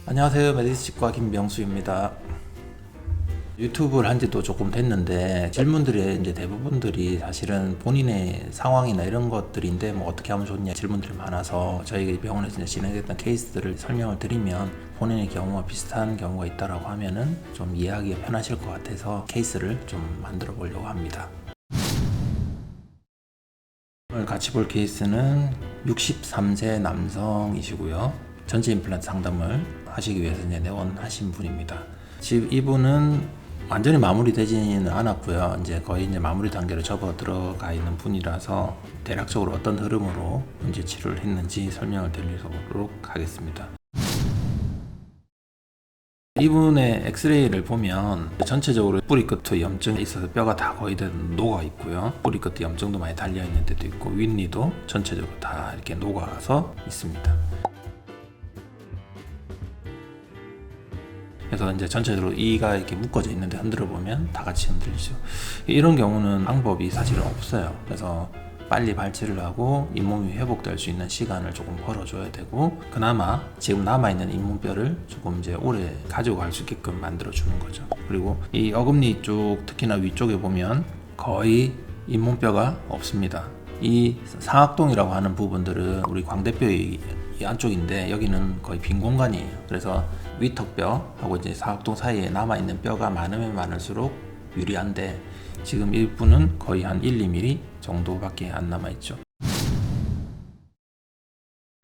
안녕하세요. 메디치과 김명수입니다. 유튜브를 한 지도 조금 됐는데 질문들이 이제 대부분들이 사실은 본인의 상황이나 이런 것들인데 뭐 어떻게 하면 좋냐 질문들이 많아서 저희 병원에서 이제 진행됐던 케이스들을 설명을 드리면 본인의 경우와 비슷한 경우가 있다라고 하면은 좀 이해하기가 편하실 것 같아서 케이스를 좀 만들어 보려고 합니다. 오늘 같이 볼 케이스는 63세 남성이시고요. 전체 임플란트 상담을 하시기 위해서 이제 내원하신 분입니다. 지금 이분은 완전히 마무리되지는 않았고요. 이제 거의 이제 마무리 단계로 접어 들어가 있는 분이라서 대략적으로 어떤 흐름으로 이제 치료를 했는지 설명을 드리도록 하겠습니다. 이분의 엑스레이를 보면 전체적으로 뿌리 끝에 염증이 있어서 뼈가 다 거의 다 녹아 있고요. 뿌리 끝에 염증도 많이 달려 있는 데도 있고 윗니도 전체적으로 다 이렇게 녹아서 있습니다. 그래서 이제 전체적으로 이가 이렇게 묶어져 있는데 흔들어 보면 다 같이 흔들리죠. 이런 경우는 방법이 사실은 없어요. 그래서 빨리 발치를 하고 잇몸이 회복될 수 있는 시간을 조금 벌어줘야 되고 그나마 지금 남아있는 잇몸뼈를 조금 이제 오래 가지고 갈 수 있게끔 만들어주는 거죠. 그리고 이 어금니 쪽 특히나 위쪽에 보면 거의 잇몸뼈가 없습니다. 이 상악동이라고 하는 부분들은 우리 광대뼈의 이 안쪽인데 여기는 거의 빈 공간이에요. 그래서 위턱뼈하고 이제 상악동 사이에 남아있는 뼈가 많으면 많을수록 유리한데 지금 이분은 거의 한 1-2mm 정도밖에 안 남아있죠.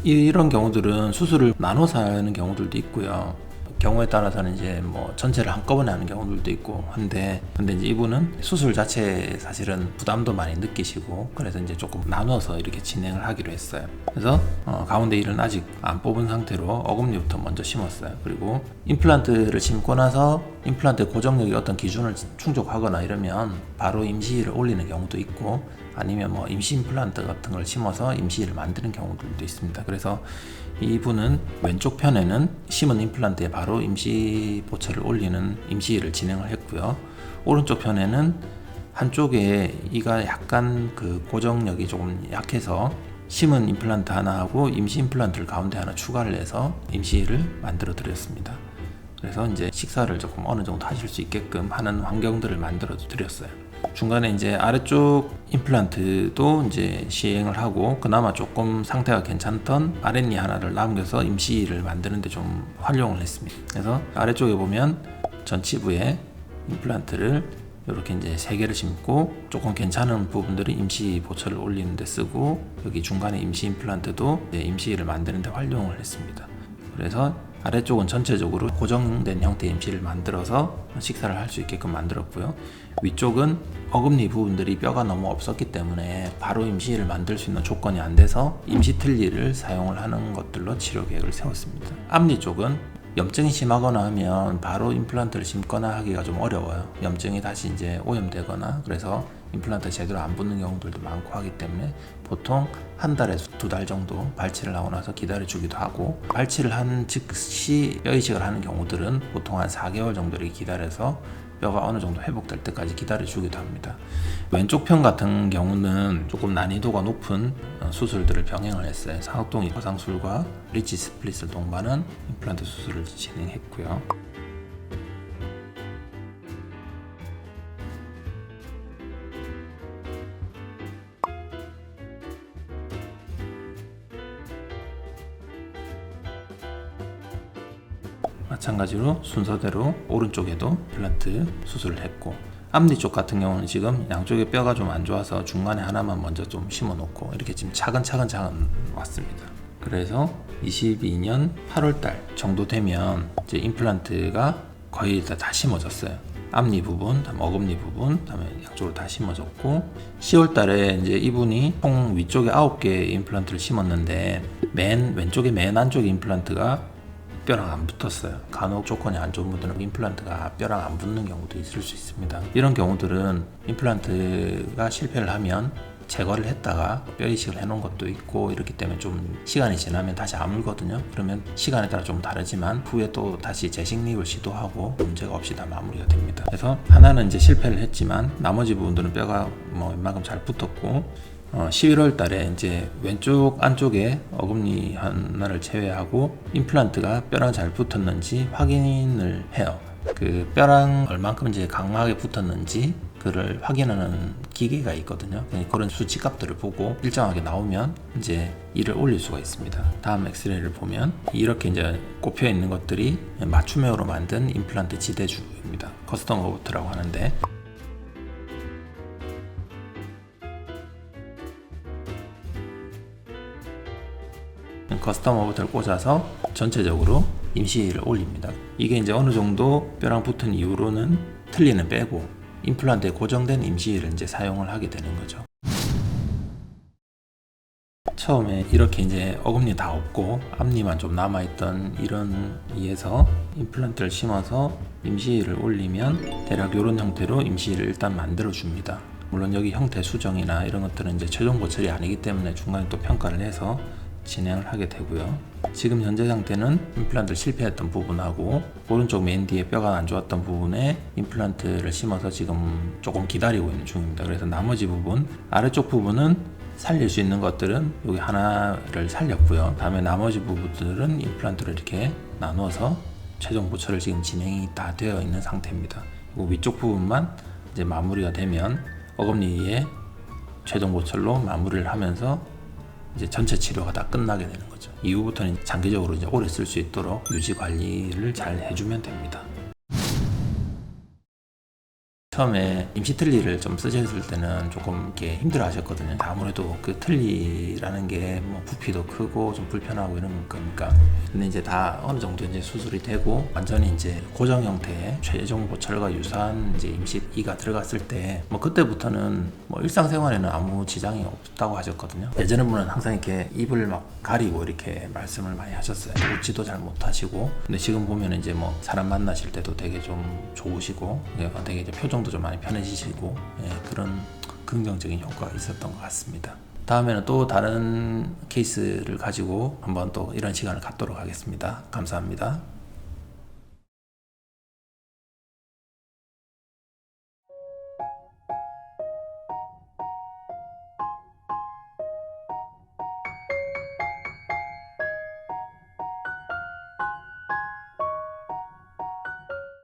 이런 경우들은 수술을 나눠서 하는 경우들도 있고요. 경우에 따라서는 이제 뭐 전체를 한꺼번에 하는 경우들도 있고 한데 근데 이제 이분은 수술 자체에 사실은 부담도 많이 느끼시고 그래서 이제 조금 나눠서 이렇게 진행을 하기로 했어요. 그래서 가운데 이를 아직 안 뽑은 상태로 어금니부터 먼저 심었어요. 그리고 임플란트를 심고 나서 임플란트 고정력이 어떤 기준을 충족하거나 이러면 바로 임시일을 올리는 경우도 있고 아니면 뭐 임시 임플란트 같은 걸 심어서 임시일을 만드는 경우들도 있습니다. 그래서 이분은 왼쪽 편에는 심은 임플란트에 바로 임시 보철을 올리는 임시일을 진행을 했고요. 오른쪽 편에는 한쪽에 이가 약간 그 고정력이 조금 약해서 심은 임플란트 하나 하고 임시 임플란트를 가운데 하나 추가를 해서 임시일을 만들어 드렸습니다. 그래서 이제 식사를 조금 어느 정도 하실 수 있게끔 하는 환경들을 만들어 드렸어요. 중간에 이제 아래쪽 임플란트도 이제 시행을 하고 그나마 조금 상태가 괜찮던 아랫니 하나를 남겨서 임시를 만드는데 좀 활용을 했습니다. 그래서 아래쪽에 보면 전치부에 임플란트를 이렇게 이제 3개를 심고 조금 괜찮은 부분들이 임시 보철을 올리는 데 쓰고 여기 중간에 임시 임플란트도 임시를 만드는 데 활용을 했습니다. 그래서 아래쪽은 전체적으로 고정된 형태의 임시를 만들어서 식사를 할 수 있게끔 만들었고요. 위쪽은 어금니 부분들이 뼈가 너무 없었기 때문에 바로 임시를 만들 수 있는 조건이 안 돼서 임시 틀니를 사용을 하는 것들로 치료 계획을 세웠습니다. 앞니 쪽은 염증이 심하거나 하면 바로 임플란트를 심거나 하기가 좀 어려워요. 염증이 다시 이제 오염되거나 그래서 임플란트 제대로 안 붙는 경우들도 많고 하기 때문에 보통 한 달에서 2달 정도 발치를 하고 나서 기다려 주기도 하고 발치를 한 즉시 뼈 이식을 하는 경우들은 보통 한 4개월 정도 이렇게 기다려서 뼈가 어느 정도 회복될 때까지 기다려 주기도 합니다. 왼쪽 편 같은 경우는 조금 난이도가 높은 수술들을 병행을 했어요. 상악동 거상술과 리치 스플릿을 동반한 임플란트 수술을 진행했고요. 마찬가지로 순서대로 오른쪽에도 임플란트 수술을 했고 앞니 쪽 같은 경우는 지금 양쪽에 뼈가 좀 안 좋아서 중간에 하나만 먼저 좀 심어 놓고 이렇게 지금 차근차근 왔습니다. 그래서 22년 8월달 정도 되면 이제 임플란트가 거의 다 심어졌어요. 앞니 부분, 다음에 어금니 부분, 다음에 양쪽으로 다 심어졌고 10월달에 이제 이분이 총 위쪽에 9개 임플란트를 심었는데 맨 왼쪽에 맨 안쪽에 임플란트가 뼈랑 안 붙었어요. 간혹 조건이 안 좋은 분들은 임플란트가 뼈랑 안 붙는 경우도 있을 수 있습니다. 이런 경우들은 임플란트가 실패를 하면 제거를 했다가 뼈 이식을 해놓은 것도 있고 이렇기 때문에 좀 시간이 지나면 다시 아물거든요. 그러면 시간에 따라 좀 다르지만 후에 또 다시 재식립을 시도하고 문제가 없이 다 마무리가 됩니다. 그래서 하나는 이제 실패를 했지만 나머지 부분들은 뼈가 뭐 웬만큼 잘 붙었고 11월 달에 이제 왼쪽 안쪽에 어금니 하나를 제외하고 임플란트가 뼈랑 잘 붙었는지 확인을 해요. 그 뼈랑 얼만큼 이제 강하게 붙었는지 그를 확인하는 기계가 있거든요. 그런 수치값들을 보고 일정하게 나오면 이제 이를 올릴 수가 있습니다. 다음 엑스레이를 보면 이렇게 이제 꼽혀 있는 것들이 맞춤형으로 만든 임플란트 지대주입니다. 커스텀 어부트라고 하는데, 커스텀 어부트를 꽂아서 전체적으로 임시를 올립니다. 이게 이제 어느 정도 뼈랑 붙은 이후로는 틀니는 빼고 임플란트에 고정된 임시를 이제 사용을 하게 되는 거죠. 처음에 이렇게 이제 어금니 다 없고 앞니만 좀 남아있던 이런 이에서 임플란트를 심어서 임시를 올리면 대략 이런 형태로 임시를 일단 만들어 줍니다. 물론 여기 형태 수정이나 이런 것들은 이제 최종 고철이 아니기 때문에 중간에 또 평가를 해서 진행을 하게 되고요. 지금 현재 상태는 임플란트를 실패했던 부분하고 오른쪽 메인 뒤에 뼈가 안 좋았던 부분에 임플란트를 심어서 지금 조금 기다리고 있는 중입니다. 그래서 나머지 부분, 아래쪽 부분은 살릴 수 있는 것들은 여기 하나를 살렸고요. 다음에 나머지 부분들은 임플란트를 이렇게 나누어서 최종 보철을 지금 진행이 다 되어 있는 상태입니다. 그리고 위쪽 부분만 이제 마무리가 되면 어금니에 최종 보철로 마무리를 하면서 이제 전체 치료가 다 끝나게 되는 거죠. 이후부터는 장기적으로 이제 오래 쓸 수 있도록 유지 관리를 잘 해주면 됩니다. 처음에 임시 틀니를 좀 쓰셨을 때는 조금 이렇게 힘들어 하셨거든요. 아무래도 그 틀니라는 게 뭐 부피도 크고 좀 불편하고 이런 거니까. 근데 이제 다 어느 정도 이제 수술이 되고 완전히 이제 고정 형태의 최종 보철과 유사한 이제 임시 이가 들어갔을 때 뭐 그때부터는 뭐 일상생활에는 아무 지장이 없다고 하셨거든요. 예전에 분은 항상 이렇게 입을 막 가리고 이렇게 말씀을 많이 하셨어요. 웃지도 잘 못하시고. 근데 지금 보면 이제 뭐 사람 만나실 때도 되게 좀 좋으시고 되게 이제 표정도 좀 많이 편해지시고, 그런 긍정적인 효과가 있었던 것 같습니다. 다음에는 또 다른 케이스를 가지고 한번 또 이런 시간을 갖도록 하겠습니다. 감사합니다.